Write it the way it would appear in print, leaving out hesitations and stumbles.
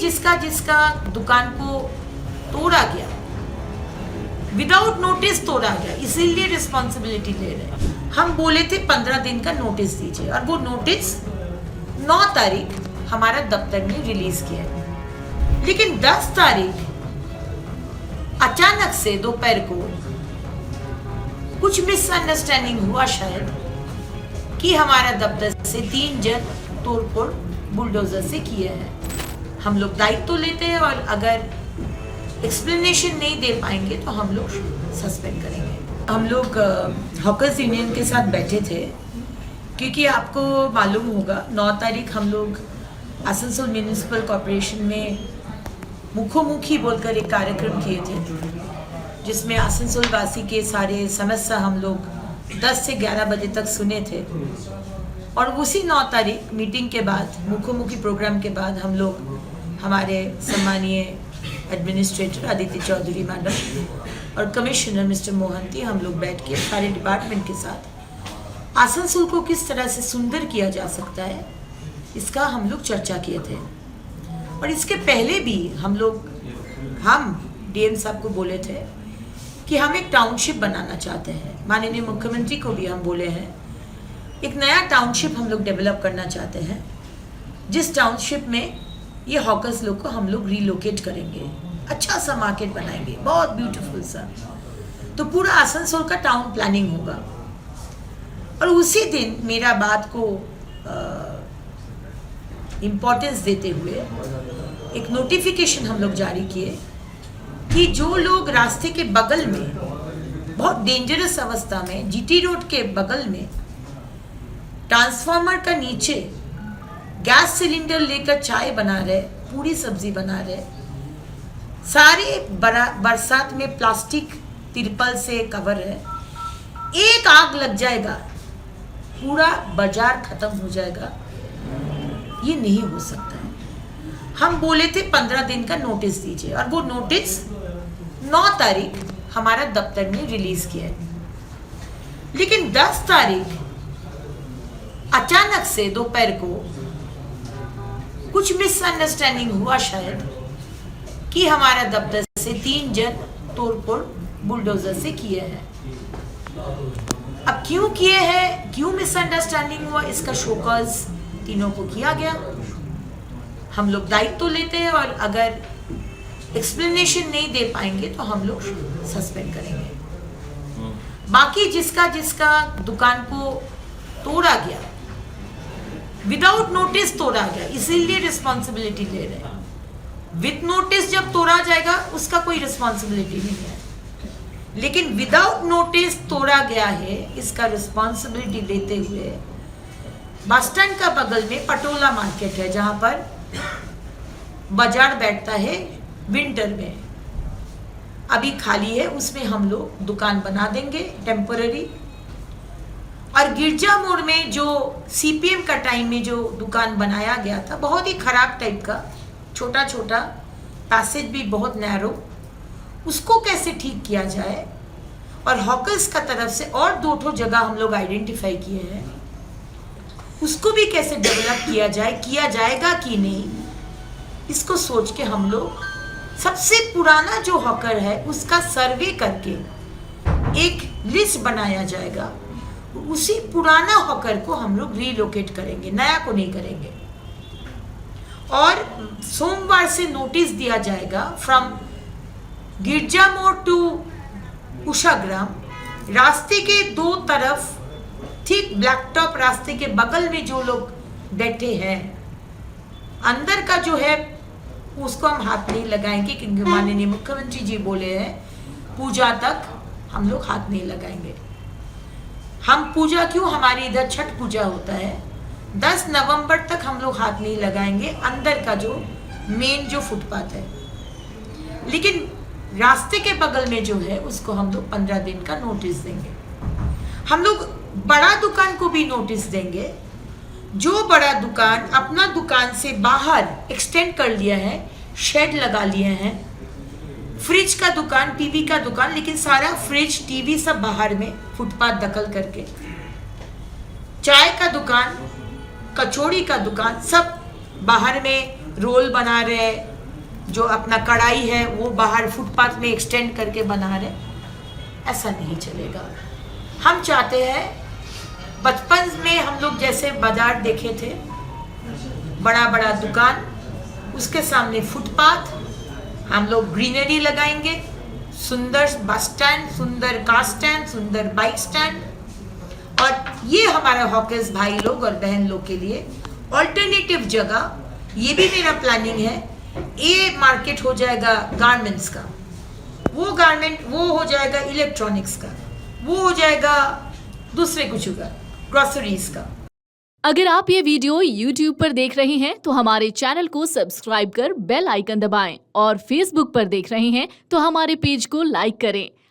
जिसका जिसका दुकान को तोड़ा गया, विदाउट नोटिस तोड़ा गया, इसीलिए रिस्पॉन्सिबिलिटी ले रहे हैं। हम बोले थे 15 दिन का नोटिस दीजिए, और वो नोटिस 9 तारीख हमारा दफ्तर ने रिलीज किया है। लेकिन 10 तारीख अचानक से दोपहर को कुछ मिसअंडरस्टैंडिंग हुआ शायद, कि हमारा दफ्तर से 3 जन तोड़फोड़ बुलडोजर से किए हैं। हम लोग दायित्व तो लेते हैं, और अगर एक्सप्लेनेशन नहीं दे पाएंगे तो हम लोग सस्पेंड करेंगे। हम लोग हॉकर्स यूनियन के साथ बैठे थे, क्योंकि आपको मालूम होगा 9 तारीख हम लोग आसनसोल म्यूनिसिपल कॉर्पोरेशन में मुखोमुखी बोलकर एक कार्यक्रम किए थे, जिसमें आसनसोल वासी के सारे समस्या हम लोग 10 से 11 बजे तक सुने थे। और उसी 9 तारीख मीटिंग के बाद, मुखोमुखी प्रोग्राम के बाद, हम लोग हमारे सम्मानीय एडमिनिस्ट्रेटर अदिति चौधरी मैडम और कमिश्नर मिस्टर मोहंती, हम लोग बैठ के सारे डिपार्टमेंट के साथ आसनसोल को किस तरह से सुंदर किया जा सकता है, इसका हम लोग चर्चा किए थे। और इसके पहले भी हम डीएम साहब को बोले थे कि हम एक टाउनशिप बनाना चाहते हैं। माननीय मुख्यमंत्री को भी हम बोले हैं, एक नया टाउनशिप हम लोग डेवलप करना चाहते हैं, जिस टाउनशिप में ये हॉकर्स लोग को हम लोग रिलोकेट करेंगे, अच्छा सा मार्केट बनाएंगे, बहुत ब्यूटीफुल सा। तो पूरा आसनसोल का टाउन प्लानिंग होगा। और उसी दिन मेरा बात को इम्पोर्टेंस देते हुए एक नोटिफिकेशन हम लोग जारी किए कि जो लोग रास्ते के बगल में, बहुत डेंजरस अवस्था में, जीटी रोड के बगल में ट्रांसफार्मर का नीचे गैस सिलेंडर लेकर चाय बना रहे, पूरी सब्जी बना रहे, सारे बरसात में प्लास्टिक तिरपल से कवर है, एक आग लग जाएगा, पूरा बाजार खत्म हो जाएगा, ये नहीं हो सकता है। हम बोले थे 15 दिन का नोटिस दीजिए, और वो नोटिस 9 तारीख हमारा दफ्तर ने रिलीज किया है। लेकिन 10 तारीख अचानक से दोपहर को कुछ मिसअंडरस्टैंडिंग हुआ शायद, कि हमारा दफ्तर से 3 जन तोड़फोड़ बुलडोजर से किए हैं। अब क्यों किए हैं, क्यों मिसअंडरस्टैंडिंग हुआ, इसका शोकॉज तीनों को किया गया। हम लोग दायित्व तो लेते हैं, और अगर एक्सप्लेनेशन नहीं दे पाएंगे तो हम लोग सस्पेंड करेंगे। बाकी जिसका जिसका दुकान को तोड़ा गया, विदाउट नोटिस तोड़ा गया, इसीलिए रिस्पॉन्सिबिलिटी ले रहे हैं। विद नोटिस जब तोड़ा जाएगा उसका कोई रिस्पॉन्सिबिलिटी नहीं है, लेकिन विदाउट नोटिस तोड़ा गया है, इसका रिस्पॉन्सिबिलिटी लेते हुए बस स्टैंड का बगल में पटोला मार्केट है, जहां पर बाजार बैठता है विंटर में, अभी खाली है, उसमें हम लोग दुकान बना देंगे टेम्पररी। और गिरजा मोड़ में जो सीपीएम का टाइम में जो दुकान बनाया गया था, बहुत ही खराब टाइप का, छोटा छोटा, पैसेज भी बहुत नैरो, उसको कैसे ठीक किया जाए। और हॉकर्स का तरफ से और 2 जगह हम लोग आइडेंटिफाई किए हैं, उसको भी कैसे डेवलप किया जाए, किया जाएगा कि नहीं, इसको सोच के हम लोग सबसे पुराना जो हॉकर है उसका सर्वे करके एक लिस्ट बनाया जाएगा, उसी पुराना हॉकर को हम लोग रिलोकेट करेंगे, नया को नहीं करेंगे। और सोमवार से नोटिस दिया जाएगा फ्रॉम गिरजा मोड़ टू उषाग्राम, रास्ते के 2 तरफ, ठीक ब्लैक टॉप रास्ते के बगल में जो लोग बैठे हैं, अंदर का जो है उसको हम हाथ नहीं लगाएंगे, क्योंकि माननीय मुख्यमंत्री जी बोले हैं पूजा तक हम लोग हाथ नहीं लगाएंगे। हम पूजा क्यों, हमारे इधर छठ पूजा होता है, 10 नवंबर तक हम लोग हाथ नहीं लगाएंगे अंदर का जो मेन जो फुटपाथ है। लेकिन रास्ते के बगल में जो है उसको हम लोग 15 दिन का नोटिस देंगे। हम लोग बड़ा दुकान को भी नोटिस देंगे, जो बड़ा दुकान अपना दुकान से बाहर एक्सटेंड कर लिया है, शेड लगा लिए हैं, फ्रिज का दुकान, टीवी का दुकान, लेकिन सारा फ्रिज टीवी सब बाहर में फुटपाथ दखल करके, चाय का दुकान, कचौड़ी का दुकान सब बाहर में रोल बना रहे, जो अपना कढ़ाई है वो बाहर फुटपाथ में एक्सटेंड करके बना रहे, ऐसा नहीं चलेगा। हम चाहते हैं, बचपन में हम लोग जैसे बाजार देखे थे, बड़ा बड़ा दुकान, उसके सामने फुटपाथ, हम लोग ग्रीनरी लगाएंगे, सुंदर बस स्टैंड, सुंदर कार स्टैंड, सुंदर बाइक स्टैंड, और ये हमारे हॉकर्स भाई लोग और बहन लोग के लिए ऑल्टरनेटिव जगह। ये भी मेरा प्लानिंग है, ये मार्केट हो जाएगा गारमेंट्स का, वो गारमेंट वो हो जाएगा इलेक्ट्रॉनिक्स का, वो हो जाएगा दूसरे कुछ का, ग्रोसरीज का। अगर आप ये वीडियो YouTube पर देख रहे हैं तो हमारे चैनल को सब्सक्राइब कर बेल आइकन दबाएं, और Facebook पर देख रहे हैं तो हमारे पेज को लाइक करें।